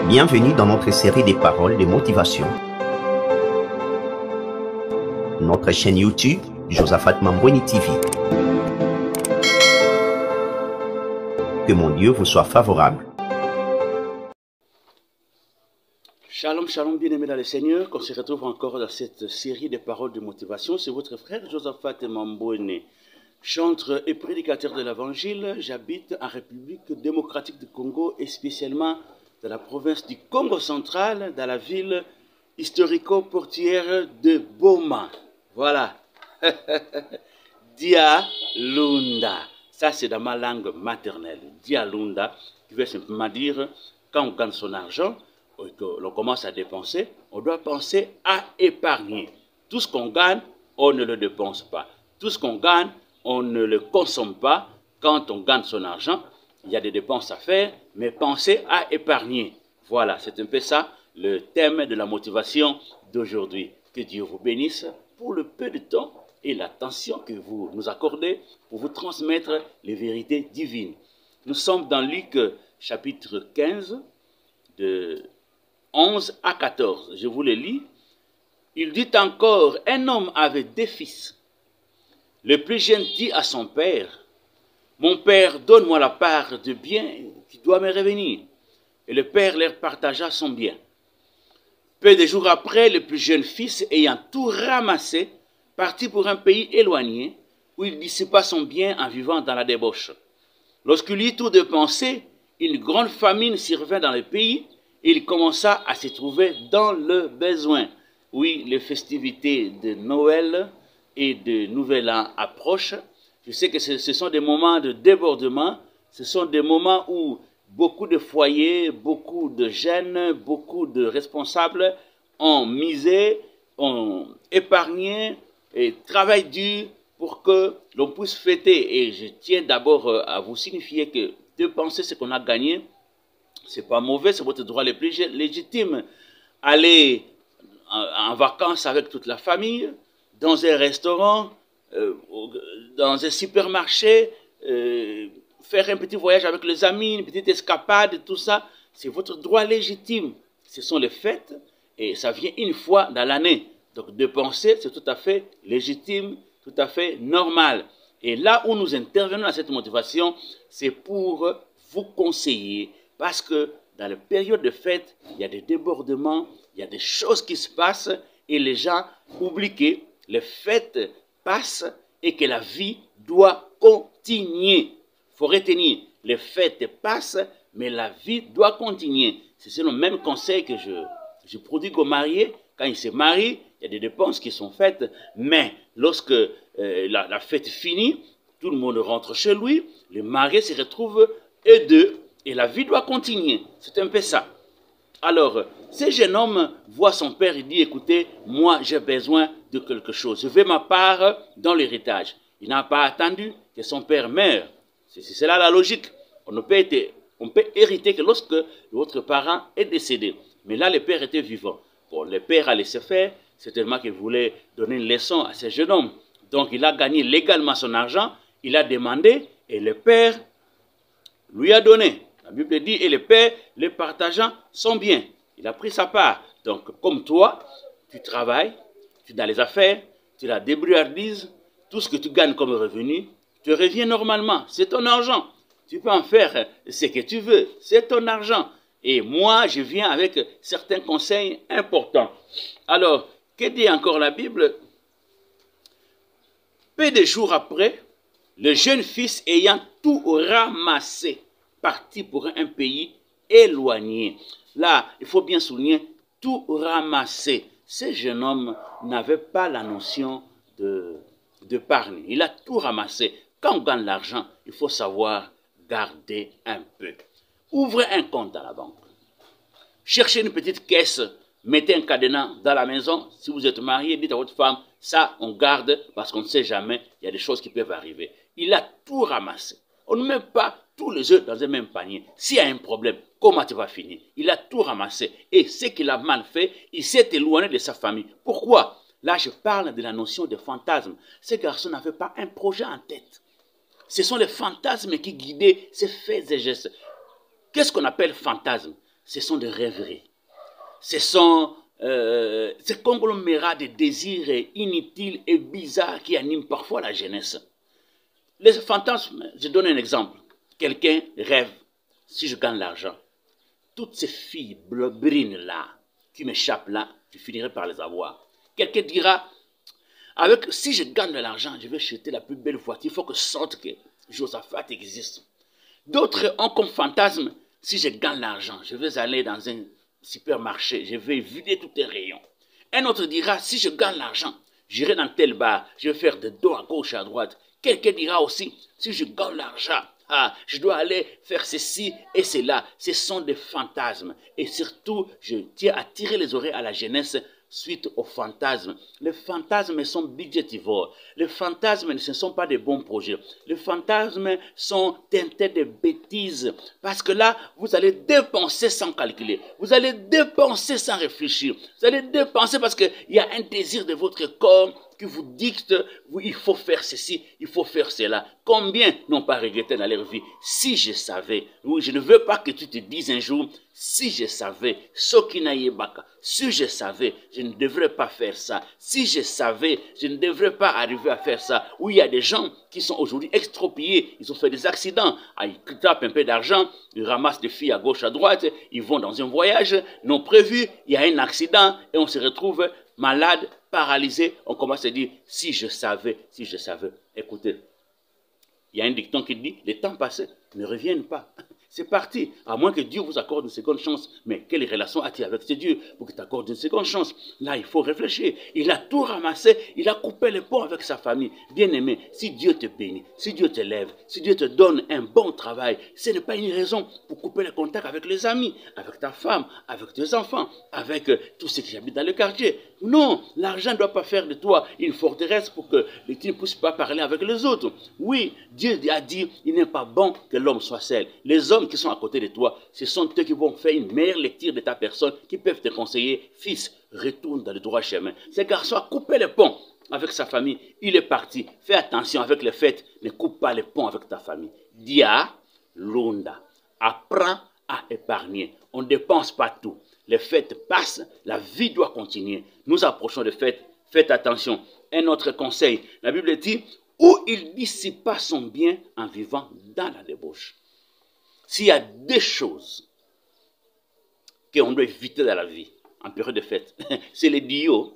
Bienvenue dans notre série des paroles de motivation. Notre chaîne YouTube, Josaphat Mambweni TV. Que mon Dieu vous soit favorable. Shalom, shalom, bien-aimés dans le Seigneur, qu'on se retrouve encore dans cette série de paroles de motivation. C'est votre frère Josaphat Mambweni, chanteur et prédicateur de l'Évangile. J'habite en République démocratique du Congo et spécialement dans la province du Congo central, dans la ville historico-portière de Boma. Voilà. Dialunda. Ça, c'est dans ma langue maternelle. Dialunda, qui veut simplement dire, quand on gagne son argent, et que l'on commence à dépenser, on doit penser à épargner. Tout ce qu'on gagne, on ne le dépense pas. Tout ce qu'on gagne, on ne le consomme pas. Quand on gagne son argent, il y a des dépenses à faire, mais pensez à épargner. Voilà, c'est un peu ça le thème de la motivation d'aujourd'hui. Que Dieu vous bénisse pour le peu de temps et l'attention que vous nous accordez pour vous transmettre les vérités divines. Nous sommes dans Luc chapitre 15, de 11 à 14. Je vous le lis. Il dit encore, un homme avait deux fils. Le plus jeune dit à son père, « Mon père, donne-moi la part de bien qui doit me revenir. » Et le père leur partagea son bien. Peu de jours après, le plus jeune fils, ayant tout ramassé, partit pour un pays éloigné, où il dissipa son bien en vivant dans la débauche. Lorsqu'il eut tout dépensé, une grande famine survint dans le pays, et il commença à se trouver dans le besoin. Oui, les festivités de Noël et de Nouvel An approchent. Je sais que ce sont des moments de débordement, ce sont des moments où beaucoup de foyers, beaucoup de jeunes, beaucoup de responsables ont misé, ont épargné et travaillent dur pour que l'on puisse fêter. Et je tiens d'abord à vous signifier que dépenser ce qu'on a gagné, c'est pas mauvais, c'est votre droit le plus légitime. Aller en vacances avec toute la famille, dans un restaurant, dans un supermarché, faire un petit voyage avec les amis, une petite escapade, tout ça, c'est votre droit légitime. Ce sont les fêtes et ça vient une fois dans l'année. Donc dépenser, c'est tout à fait légitime, tout à fait normal. Et là où nous intervenons dans cette motivation, c'est pour vous conseiller. Parce que dans les périodes de fête, il y a des débordements, il y a des choses qui se passent et les gens oublient que les fêtes passent et que la vie doit continuer. Il faut retenir, les fêtes passent, mais la vie doit continuer. C'est le même conseil que je prodigue aux mariés. Quand ils se marient, il y a des dépenses qui sont faites, mais lorsque la fête finit, tout le monde rentre chez lui, les mariés se retrouvent aideux et la vie doit continuer. C'est un peu ça. Alors, ce jeune homme voit son père et dit, écoutez, moi j'ai besoin de quelque chose. Je veux ma part dans l'héritage. Il n'a pas attendu que son père meure. C'est là la logique. On peut hériter que lorsque votre parent est décédé. Mais là, le père était vivant. Bon, le père a laissé faire. C'est tellement qu'il voulait donner une leçon à ce jeune homme. Donc, il a gagné légalement son argent. Il a demandé et le père lui a donné. La Bible dit, et le père, le partageant son bien. Il a pris sa part. Donc, comme toi, tu travailles, tu as dans les affaires, tu as la débrouillardise, tout ce que tu gagnes comme revenu, te revient normalement. C'est ton argent. Tu peux en faire ce que tu veux. C'est ton argent. Et moi, je viens avec certains conseils importants. Alors, que dit encore la Bible? Peu de jours après, le jeune fils ayant tout ramassé, parti pour un pays éloigné. Là, il faut bien souligner, tout ramasser. Ce jeune homme n'avait pas la notion d'épargne. Il a tout ramassé. Quand on gagne l'argent, il faut savoir garder un peu. Ouvrez un compte à la banque. Cherchez une petite caisse. Mettez un cadenas dans la maison. Si vous êtes marié, dites à votre femme, ça, on garde parce qu'on ne sait jamais. Il y a des choses qui peuvent arriver. Il a tout ramassé. On ne met pas tous les œufs dans un même panier. S'il y a un problème, comment tu vas finir? Il a tout ramassé. Et ce qu'il a mal fait, il s'est éloigné de sa famille. Pourquoi? Là, je parle de la notion de fantasme. Ce garçon n'avait pas un projet en tête. Ce sont les fantasmes qui guidaient ses faits et gestes. Qu'est-ce qu'on appelle fantasme? ce sont des rêveries. Ce sont ces conglomérats de désirs inutiles et bizarres qui animent parfois la jeunesse. Les fantasmes, je donne un exemple. Quelqu'un rêve, si je gagne l'argent, toutes ces filles brines là, qui m'échappent là, je finirai par les avoir. Quelqu'un dira, si je gagne de l'argent, je vais acheter la plus belle voiture, il faut que je sorte que Josaphat existe. D'autres ont comme fantasme, si je gagne l'argent, je vais aller dans un supermarché, je vais vider tous les rayons. Un autre dira, si je gagne l'argent, j'irai dans tel bar, je vais faire de dos à gauche, à droite. Quelqu'un dira aussi, si je gagne l'argent, je dois aller faire ceci et cela. Ce sont des fantasmes. Et surtout, je tiens à tirer les oreilles à la jeunesse suite aux fantasmes. Les fantasmes sont budgétivores. Les fantasmes, ce ne sont pas des bons projets. Les fantasmes sont teintés de bêtises. Parce que là, vous allez dépenser sans calculer. Vous allez dépenser sans réfléchir. Vous allez dépenser parce qu'il y a un désir de votre corps qui vous dicte, il faut faire ceci, il faut faire cela. Combien n'ont pas regretté dans leur vie? Si je savais, oui, je ne veux pas que tu te dises un jour, si je savais, si je savais, je ne devrais pas faire ça. Si je savais, je ne devrais pas arriver à faire ça. Oui, il y a des gens qui sont aujourd'hui extropiés, ils ont fait des accidents, ils tapent un peu d'argent, ils ramassent des filles à gauche, à droite, ils vont dans un voyage non prévu, il y a un accident et on se retrouve malade, paralysé, on commence à dire, si je savais. Écoutez, il y a un dicton qui dit, les temps passés ne reviennent pas. C'est parti, à moins que Dieu vous accorde une seconde chance. Mais quelle relation a-t-il avec ce Dieu pour qu'il t'accorde une seconde chance? Là, il faut réfléchir. Il a tout ramassé, il a coupé les ponts avec sa famille. Bien-aimé, si Dieu te bénit, si Dieu te lève, si Dieu te donne un bon travail, ce n'est pas une raison pour couper les contacts avec les amis, avec ta femme, avec tes enfants, avec tous ceux qui habitent dans le quartier. Non, l'argent ne doit pas faire de toi une forteresse pour que tu ne puisses pas parler avec les autres. Oui, Dieu a dit, il n'est pas bon que l'homme soit seul. Les hommes qui sont à côté de toi, ce sont eux qui vont faire une meilleure lecture de ta personne, qui peuvent te conseiller, fils, retourne dans le droit chemin. Ce garçon a coupé les ponts avec sa famille, il est parti. Fais attention avec les fêtes, ne coupe pas les ponts avec ta famille. Dia, Lunda, apprends à épargner. On ne dépense pas tout. Les fêtes passent, la vie doit continuer. Nous approchons des fêtes, faites attention. Un autre conseil, la Bible dit, où il dissipa son bien en vivant dans la débauche. S'il y a deux choses qu'on doit éviter dans la vie, en période de fête, c'est les dios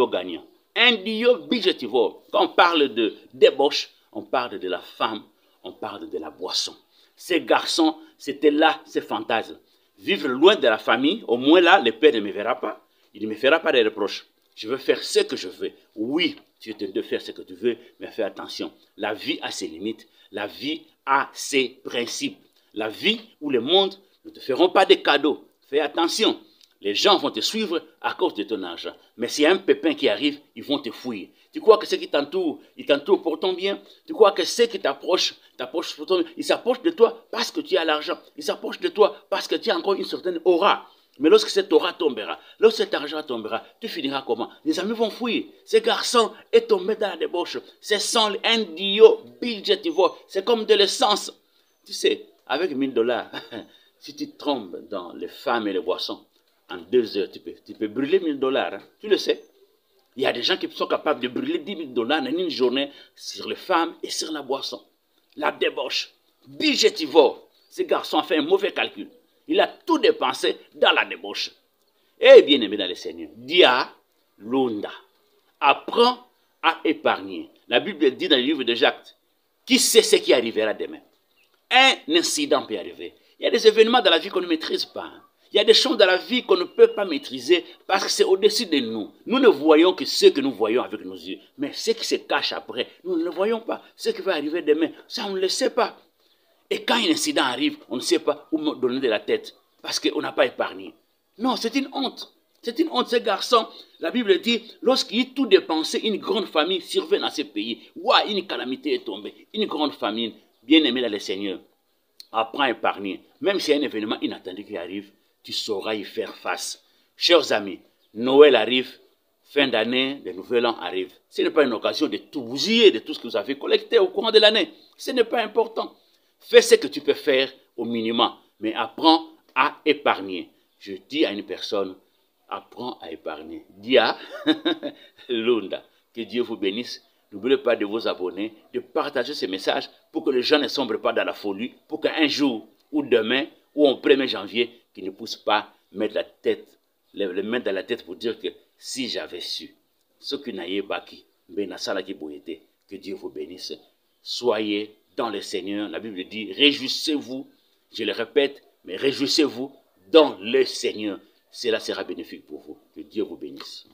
gagnants. Un dio budgétivore. Quand on parle de débauche, on parle de la femme, on parle de la boisson. Ces garçons, c'était là, ces fantasmes. Vivre loin de la famille, au moins là, le père ne me verra pas. Il ne me fera pas des reproches. Je veux faire ce que je veux. Oui, tu te dois faire ce que tu veux, mais fais attention. La vie a ses limites. La vie a ses principes. La vie où le monde ne te feront pas des cadeaux. Fais attention. Les gens vont te suivre à cause de ton argent. Mais s'il y a un pépin qui arrive, ils vont te fouiller. Tu crois que ceux qui t'entourent, ils t'entourent pour ton bien? Tu crois que ceux qui t'approchent pour ton bien? Ils s'approchent de toi parce que tu as l'argent. Ils s'approchent de toi parce que tu as encore une certaine aura. Mais lorsque cette aura tombera, lorsque cet argent tombera, tu finiras comment? Les amis vont fouiller. Ce garçon est tombé dans la débauche. C'est sans un dio budgétivore. C'est comme de l'essence. Tu sais, avec $1000, si tu trompes dans les femmes et les boissons, en 2 heures, tu peux brûler $1000. Hein? Tu le sais. Il y a des gens qui sont capables de brûler $10 000 en une journée sur les femmes et sur la boisson. La débauche. Budgétivore. Ce garçon a fait un mauvais calcul. Il a tout dépensé dans la débauche. Eh bien aimé dans le Seigneur, Dia, Lunda, apprends à épargner. La Bible dit dans le livre de Jacques, qui sait ce qui arrivera demain? Un incident peut arriver. Il y a des événements dans la vie qu'on ne maîtrise pas. Il y a des choses dans la vie qu'on ne peut pas maîtriser parce que c'est au-dessus de nous. Nous ne voyons que ce que nous voyons avec nos yeux. Mais ce qui se cache après, nous ne le voyons pas. Ce qui va arriver demain, ça on ne le sait pas. Et quand un incident arrive, on ne sait pas où me donner de la tête parce qu'on n'a pas épargné. Non, c'est une honte. C'est une honte, ces garçons. La Bible dit, lorsqu'il tout dépensé, une grande famine survient dans ce pays. Ouah, une calamité est tombée. Une grande famine. Bien-aimé dans le Seigneur, apprends à épargner. Même s'il y a un événement inattendu qui arrive, tu sauras y faire face. Chers amis, Noël arrive, fin d'année, le nouvel an arrive. Ce n'est pas une occasion de tout bousiller de tout ce que vous avez collecté au courant de l'année. Ce n'est pas important. Fais ce que tu peux faire au minimum, mais apprends à épargner. Je dis à une personne, apprends à épargner. Dia Lunda, que Dieu vous bénisse. N'oubliez pas de vous abonner, de partager ce message pour que les gens ne sombrent pas dans la folie, pour qu'un jour ou demain ou en 1er janvier, qu'ils ne puissent pas mettre la tête, les mains dans la tête pour dire que si j'avais su, ce qui n'a pas qui, que Dieu vous bénisse. Soyez dans le Seigneur. La Bible dit, réjouissez-vous, je le répète, mais réjouissez-vous dans le Seigneur. Cela sera bénéfique pour vous. Que Dieu vous bénisse.